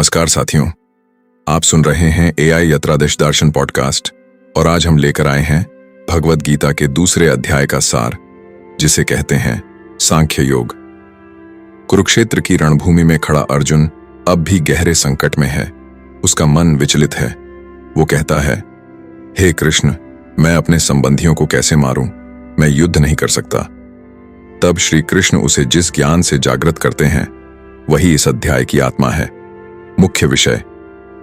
नमस्कार साथियों, आप सुन रहे हैं एआई यात्रादेश दर्शन पॉडकास्ट और आज हम लेकर आए हैं भगवद गीता के दूसरे अध्याय का सार, जिसे कहते हैं सांख्य योग। कुरुक्षेत्र की रणभूमि में खड़ा अर्जुन अब भी गहरे संकट में है। उसका मन विचलित है। वो कहता है, हे कृष्ण, मैं अपने संबंधियों को कैसे मारूं? मैं युद्ध नहीं कर सकता। तब श्री कृष्ण उसे जिस ज्ञान से जागृत करते हैं वही इस अध्याय की आत्मा है। मुख्य विषय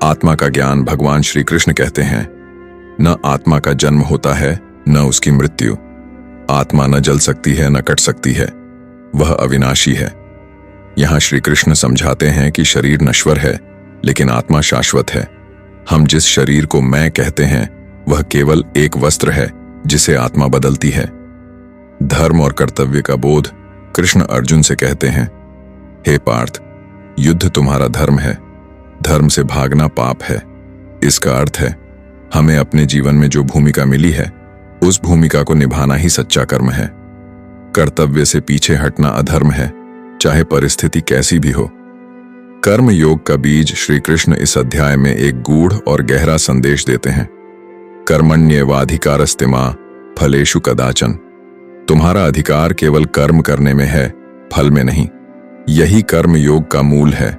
आत्मा का ज्ञान। भगवान श्री कृष्ण कहते हैं, न आत्मा का जन्म होता है न उसकी मृत्यु। आत्मा न जल सकती है न कट सकती है, वह अविनाशी है। यहां श्री कृष्ण समझाते हैं कि शरीर नश्वर है लेकिन आत्मा शाश्वत है। हम जिस शरीर को मैं कहते हैं वह केवल एक वस्त्र है जिसे आत्मा बदलती है। धर्म और कर्तव्य का बोध। कृष्ण अर्जुन से कहते हैं, हे पार्थ, युद्ध तुम्हारा धर्म है, धर्म से भागना पाप है। इसका अर्थ है हमें अपने जीवन में जो भूमिका मिली है उस भूमिका को निभाना ही सच्चा कर्म है। कर्तव्य से पीछे हटना अधर्म है, चाहे परिस्थिति कैसी भी हो। कर्म योग का बीज श्री कृष्ण इस अध्याय में एक गूढ़ और गहरा संदेश देते हैं। कर्मण्येवाधिकारस्ते मा फलेषु कदाचन। तुम्हारा अधिकार केवल कर्म करने में है, फल में नहीं। यही कर्म योग का मूल है।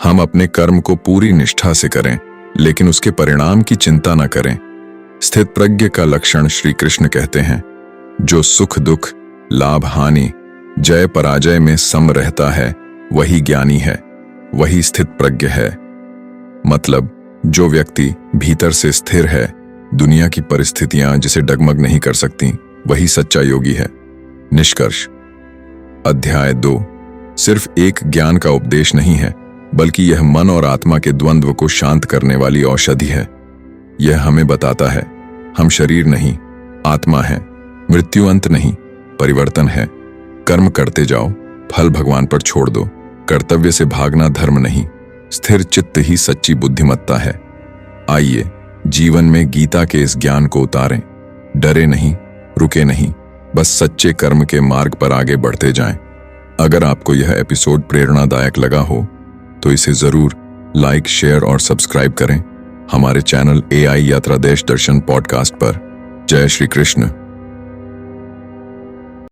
हम अपने कर्म को पूरी निष्ठा से करें लेकिन उसके परिणाम की चिंता न करें। स्थित प्रज्ञ का लक्षण श्री कृष्ण कहते हैं, जो सुख दुख, लाभ हानि, जय पराजय में सम रहता है वही ज्ञानी है, वही स्थित प्रज्ञ है। मतलब जो व्यक्ति भीतर से स्थिर है, दुनिया की परिस्थितियां जिसे डगमग नहीं कर सकती, वही सच्चा योगी है। निष्कर्ष, अध्याय 2 सिर्फ एक ज्ञान का उपदेश नहीं है, बल्कि यह मन और आत्मा के द्वंद्व को शांत करने वाली औषधि है। यह हमें बताता है, हम शरीर नहीं, आत्मा है। मृत्यु अंत नहीं, परिवर्तन है। कर्म करते जाओ, फल भगवान पर छोड़ दो। कर्तव्य से भागना धर्म नहीं, स्थिर चित्त ही सच्ची बुद्धिमत्ता है। आइए जीवन में गीता के इस ज्ञान को उतारें। डरे नहीं, रुके नहीं, बस सच्चे कर्म के मार्ग पर आगे बढ़ते जाएं। अगर आपको यह एपिसोड प्रेरणादायक लगा हो तो इसे जरूर लाइक, शेयर और सब्सक्राइब करें हमारे चैनल एआई यात्रादेश दर्शन पॉडकास्ट पर। जय श्री कृष्ण।